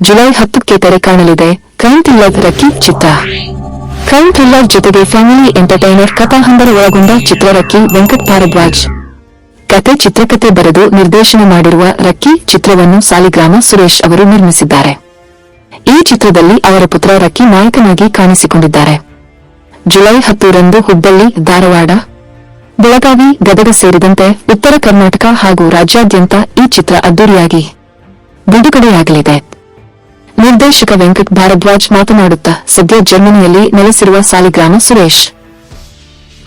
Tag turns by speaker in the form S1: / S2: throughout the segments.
S1: July 10ಕ್ಕೆ ತೆರೆ ಕಾಣಲಿದೆ crime thriller ರಕ್ಕಿ ಚಿತ್ರ. Crime thriller ಜೊತೆಗೆ family entertainer ಕಥಾಹಂದರ ಒಳಗೊಂಡ ಚಿತ್ರ ರಕ್ಕಿ. ವೆಂಕಟ್ ಭಾರದ್ವಾಜ್ ಚಿತ್ರಕಥೆ ಬರೆದು ನಿರ್ದೇಶನ ಮಾಡಿರುವ ರಕ್ಕಿ ಚಿತ್ರವನ್ನು ಸಾಲಿಗ್ರಾಮ ಸುರೇಶ್ ಅವರು ನಿರ್ಮಿಸಿದ್ದಾರೆ. ಈ ಚಿತ್ರದಲ್ಲಿ ಅವರ ಪುತ್ರ ರಕ್ಕಿ ನಾಯಕನಾಗಿ ಕಾಣಿಸಿಕೊಂಡಿದ್ದಾರೆ. ಜುಲೈ 10ರಂದು ಹುಬ್ಬಳ್ಳಿ, ಧಾರವಾಡ, ಬೆಳಗಾವಿ, ಗದಗ ಸೇರಿದಂತೆ ಉತ್ತರ ಕರ್ನಾಟಕ ಹಾಗೂ ರಾಜ್ಯಾದ್ಯಂತ ಈ ಚಿತ್ರ ಅದ್ದೂರಿಯಾಗಿ ಬಿಡುಗಡೆಯಾಗಲಿದೆ. ನಿರ್ದೇಶಕ ವೆಂಕಟ್ ಭಾರದ್ವಾಜ್ ಮಾತನಾಡುತ್ತಾ, ಸದ್ಯ ಜರ್ಮನಿಯಲ್ಲಿ ನೆಲೆಸಿರುವ ಸಾಲಿಗ್ರಾಮ ಸುರೇಶ್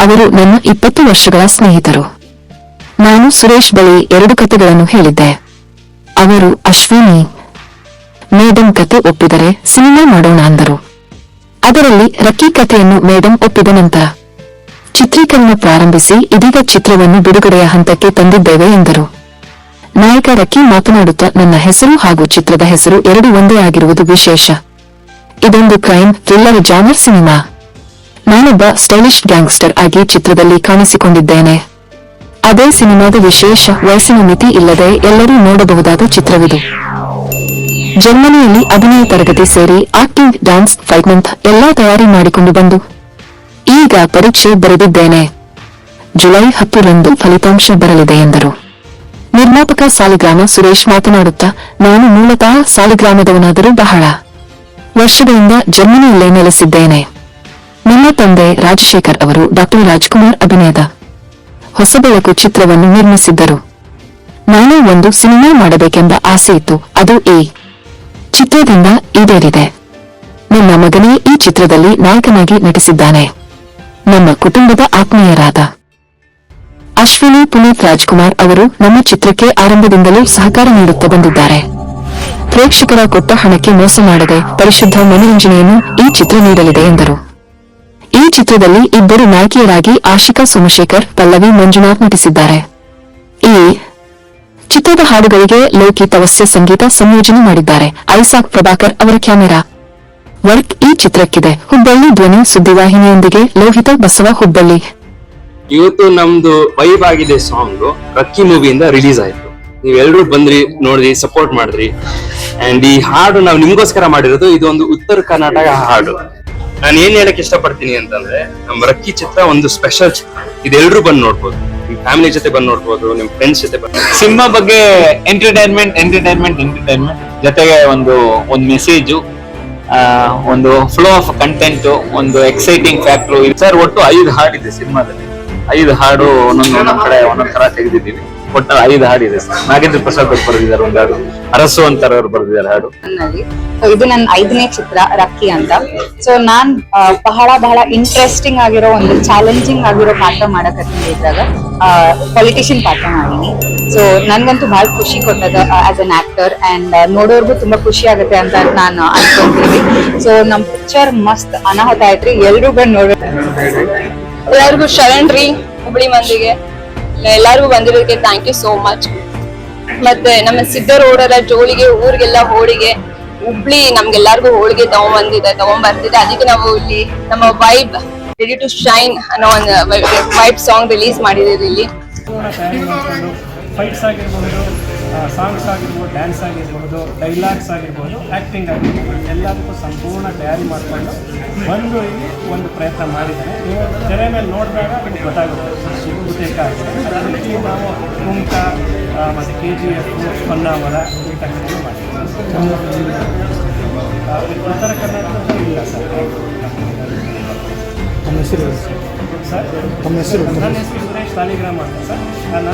S1: ಅವರು ನನ್ನ 20 ವರ್ಷಗಳ ಸ್ನೇಹಿತರು. ನಾನು ಸುರೇಶ್ ಬಳಿ 2 ಕಥೆಗಳನ್ನು ಹೇಳಿದ್ದೆ. ಅವರು ಅಶ್ವಿನಿ ಮೇಡಂ ಕತೆ ಒಪ್ಪಿದರೆ ಸಿನಿಮಾ ಮಾಡೋಣ ಅಂದರು. ಅದರಲ್ಲಿ ರಕ್ಕಿ ಕಥೆಯನ್ನು ಮೇಡಂ ಒಪ್ಪಿದ ನಂತರ ಚಿತ್ರೀಕರಣ ಪ್ರಾರಂಭಿಸಿ ಇದೀಗ ಚಿತ್ರವನ್ನು ಬಿಡುಗಡೆಯ ಹಂತಕ್ಕೆ ತಂದಿದ್ದೇವೆ ಎಂದರು. ನಾಯಕ ರಕ್ಕಿ ಮಾತನಾಡುತ್ತಾ, ನನ್ನ ಹೆಸರು ಹಾಗೂ ಚಿತ್ರದ ಹೆಸರು 2 ಒಂದೇ ಆಗಿರುವುದು ವಿಶೇಷ. ಇದೊಂದು ಕ್ರೈಮ್ ಥ್ರಿಲ್ಲರ್ ಜಾನರ್ ಸಿನಿಮಾ. ನಾನೊಬ್ಬ ಸ್ಟೈಲಿಶ್ ಗ್ಯಾಂಗ್ಸ್ಟರ್ ಆಗಿ ಚಿತ್ರದಲ್ಲಿ ಕಾಣಿಸಿಕೊಂಡಿದ್ದೇನೆ. ಅದೇ ಸಿನಿಮಾದ ವಿಶೇಷ. ವಯಸ್ಸಿನ ಮಿತಿ ಇಲ್ಲದೆ ಎಲ್ಲರೂ ನೋಡಬಹುದಾದ ಚಿತ್ರವಿದು. ಜರ್ಮನಿಯಲ್ಲಿ ಅಭಿನಯ ತರಗತಿ ಸೇರಿ ಆಕ್ಟಿಂಗ್, ಡ್ಯಾನ್ಸ್, ಫೈಟ್ನಂತ ಎಲ್ಲಾ ತಯಾರಿ ಮಾಡಿಕೊಂಡು ಬಂದು ಈಗ ಪರೀಕ್ಷೆ ಬರೆದಿದ್ದೇನೆ. ಜುಲೈ 10ರಂದು ಫಲಿತಾಂಶ ಬರಲಿದೆ ಎಂದರು. ನಿರ್ಮಾಪಕ ಸಾಲಿಗ್ರಾಮ ಸುರೇಶ್ ಮಾತನಾಡುತ್ತಾ, ನಾನು ಮೂಲತಃ ಸಾಲಿಗ್ರಾಮದವನಾದರೂ ಬಹಳ ವರ್ಷಗಳಿಂದ ಜರ್ಮನಿಯಲ್ಲೇ ನೆಲೆಸಿದ್ದೇನೆ. ನನ್ನ ತಂದೆ ರಾಜಶೇಖರ್ ಅವರು ಡಾ. ರಾಜ್ಕುಮಾರ್ ಅಭಿನಯದ ಹೊಸಬೆಳಕು ಚಿತ್ರವನ್ನು ನಿರ್ಮಿಸಿದ್ದರು. ನಾನು ಒಂದು ಸಿನಿಮಾ ಮಾಡಬೇಕೆಂಬ ಆಸೆ ಇತ್ತು. ಅದು ಈ ಚಿತ್ರದಿಂದ ಈಡೇರಿದೆ. ನನ್ನ ಮಗನೇ ಈ ಚಿತ್ರದಲ್ಲಿ ನಾಯಕನಾಗಿ ನಟಿಸಿದ್ದಾನೆ. ನಮ್ಮ ಕುಟುಂಬದ ಆತ್ಮೀಯರಾದ ಅಶ್ವಿನಿ ಪುನೀತ್ ರಾಜ್ಕುಮಾರ್ ಅವರು ನಮ್ಮ ಚಿತ್ರಕ್ಕೆ ಆರಂಭದಿಂದಲೂ ಸಹಕಾರ ನೀಡುತ್ತಾ ಬಂದಿದ್ದಾರೆ. ಪ್ರೇಕ್ಷಕರ ಕೊಟ್ಟ ಹಣಕ್ಕೆ ಮೋಸ ಮಾಡದೆ ಪರಿಶುದ್ಧ ಮನರಂಜನೆಯನ್ನು ಈ ಚಿತ್ರ ನೀಡಲಿದೆ ಎಂದರು. ಈ ಚಿತ್ರದಲ್ಲಿ ಇಬ್ಬರು ನಾಯಕಿಯರಾಗಿ ಆಶಿಕಾ ಸೋಮಶೇಖರ್, ಪಲ್ಲವಿ ಮಂಜುನಾಥ್ ನಟಿಸಿದ್ದಾರೆ. ಈ ಚಿತ್ರದ ಹಾಡುಗಳಿಗೆ ಲೋಕಿ ತವಸ್ಯ ಸಂಗೀತ ಸಂಯೋಜನೆ ಮಾಡಿದ್ದಾರೆ. ಐಸಾಕ್ ಪ್ರಭಾಕರ್ ಅವರ ಕ್ಯಾಮೆರಾ ವರ್ಕ್ ಈ ಚಿತ್ರಕ್ಕಿದೆ. ಹುಬ್ಬಳ್ಳಿ ಧ್ವನಿ ಸುದ್ದಿವಾಹಿನಿಯೊಂದಿಗೆ ಲೋಹಿತ ಬಸವ, ಹುಬ್ಬಳ್ಳಿ.
S2: ಇವತ್ತು ನಮ್ದು ವೈಬ್ ಆಗಿದೆ ಸಾಂಗ್ ರಕ್ಕಿ ಮೂವಿಯಿಂದ ರಿಲೀಸ್ ಆಯ್ತು. ನೀವೆಲ್ಲರೂ ಬಂದ್ರಿ, ನೋಡ್ರಿ, ಸಪೋರ್ಟ್ ಮಾಡಿದ್ರಿ. ಅಂಡ್ ಈ ಹಾಡು ನಾವು ನಿಮ್ಗೋಸ್ಕರ ಮಾಡಿರೋದು. ಇದು ಒಂದು ಉತ್ತರ ಕರ್ನಾಟಕ ಹಾಡು. ನಾನು ಏನ್ ಹೇಳಕ್ ಇಷ್ಟಪಡ್ತೀನಿ ಅಂತಂದ್ರೆ, ನಮ್ಮ ರಕ್ಕಿ ಚಿತ್ರ ಒಂದು ಸ್ಪೆಷಲ್ ಚಿತ್ರ. ಇದೆಲ್ಲರೂ ಬಂದು ನೋಡ್ಬೋದು. ನಿಮ್ ಫ್ಯಾಮಿಲಿ ಜೊತೆ ಬಂದು ನೋಡ್ಬೋದು, ನಿಮ್ ಫ್ರೆಂಡ್ಸ್ ಜೊತೆ ಬಂದು.
S3: ಸಿನಿಮಾ ಬಗ್ಗೆ ಎಂಟರ್ಟೈನ್ಮೆಂಟ್ ಜೊತೆಗೆ ಒಂದು ಮೆಸೇಜು, ಒಂದು ಫ್ಲೋ ಆಫ್ ಕಂಟೆಂಟ್, ಒಂದು ಎಕ್ಸೈಟಿಂಗ್ ಫ್ಯಾಕ್ಟರ್. ಸರ್, ಒಟ್ಟು 5 ಹಾಡಿದೆ ಸಿನಿಮಾದಲ್ಲಿ. 5 ಹಾಡು ಒಂದೊಂದ್ ಕಡೆ ಒಂದೊಂದ್ ತರ ತೆಗೆದಿದ್ದೀವಿ. ಒಟ್ಟು 5 ಹಾಡಿದೆ ಸರ್. ನಾಗೇಂದ್ರ ಪ್ರಸಾದ್ ಅವರು ಬರೆದಿದ್ದಾರೆ ಒಂದು ಹಾಡು, ಅರಸು ಅಂತಾರವ್ರು ಬರೆದಿದ್ದಾರೆ ಹಾಡು.
S4: ಇದು ನನ್ನ 5ನೇ ಚಿತ್ರ ರಕ್ಕಿ ಅಂತ. ಸೊ ನಾನ್ ಬಹಳ ಇಂಟ್ರೆಸ್ಟಿಂಗ್ ಆಗಿರೋ ಒಂದು ಚಾಲೆಂಜಿಂಗ್ ಆಗಿರೋ ಪಾತ್ರ ಮಾಡಕತ್ತೀನಿ. ಇದ್ರಾಗ ಪೊಲಿಟಿಷಿಯನ್ ಪಾತ್ರ ಮಾಡೀನಿ. ಸೊ ನನ್ಗಂತೂ ಬಹಳ ಖುಷಿ ಕೊಟ್ಟದ ಆಸ್ ಅನ್ ಆಕ್ಟರ್. ಅಂಡ್ ನೋಡೋರ್ಗು ತುಂಬಾ ಖುಷಿ ಆಗುತ್ತೆ ಅಂತ ನಾನು ಅನ್ಕೊಂತೀನಿ. ಸೊ ನಮ್ ಪಿಕ್ಚರ್ ಮಸ್ತ್ ಅನಾಹುತ ಆಯ್ತ್ರಿ. ಎಲ್ರು ಬಂದು ನೋಡ್ಬೇಕು.
S5: ಎಲ್ಲರಿಗೂ ಶರಣ್ ರೀ, ಹುಬ್ಳಿ ಮಂದಿಗೆ ಎಲ್ಲಾರ್ಗು ಬಂದಿರೋದಕ್ಕೆ ಥ್ಯಾಂಕ್ ಯು ಸೋ ಮಚ್. ಮತ್ತೆ ನಮ್ಮ ಸಿದ್ದರೋಡರ ಜೋಳಿಗೆ ಊರಿಗೆಲ್ಲ ಹೋಳಿಗೆ, ಹುಬ್ಳಿ ನಮ್ಗೆಲ್ಲಾರ್ಗು ಹೋಳಿಗೆ ತಗೊಂಡ್ಬರ್ತಿದೆ. ಅದಕ್ಕೆ ನಾವು ಇಲ್ಲಿ ನಮ್ಮ ವೈಬ್ ರೆಡಿ ಟು ಶೈನ್ ಅನ್ನೋ ಒಂದು ವೈಬ್ ಸಾಂಗ್ ರಿಲೀಸ್ ಮಾಡಿದ್ದೀವಿ ಇಲ್ಲಿ.
S6: ಫೈಟ್ಸ್ ಆಗಿರ್ಬೋದು, ಸಾಂಗ್ಸ್ ಆಗಿರ್ಬೋದು, ಡ್ಯಾನ್ಸ್ ಆಗಿರ್ಬೋದು, ಡೈಲಾಗ್ಸ್ ಆಗಿರ್ಬೋದು, ಆ್ಯಕ್ಟಿಂಗ್ ಆಗಿರ್ಬೋದು, ಎಲ್ಲದಕ್ಕೂ ಸಂಪೂರ್ಣ ತಯಾರಿ ಮಾಡಿಕೊಂಡು ಇಲ್ಲಿ ಒಂದು ಪ್ರಯತ್ನ ಮಾಡಿದ್ದಾನೆ. ನೀವು ತೆರೆ ಮೇಲೆ ನೋಡಿದಾಗ ನಿಮ್ಗೆ ಗೊತ್ತಾಗುತ್ತೆ ಬಹುತೇಕ. ಅದೇ ರೀತಿ ನಾವು ಕುಂಕ ಮತ್ತು KGF, ಹೊನ್ನಾವರ ಈ ಕಡೆಗಳು ಮಾಡಿದ್ದೀವಿ. ಉತ್ತರ ಕರ್ನಾಟಕದಲ್ಲಿ ಇಲ್ಲ ಸರ್.
S7: ನಮ್ಮ ಹೆಸರು
S6: ಸರ್,
S7: ನಮ್ಮ ಹೆಸರು
S6: ನನ್ನ ಹೆಸರು ಸುರೇಶ್ ಸಾಲಿಗ್ರಾಮ ಅಂತ ಸರ್. ನಾನು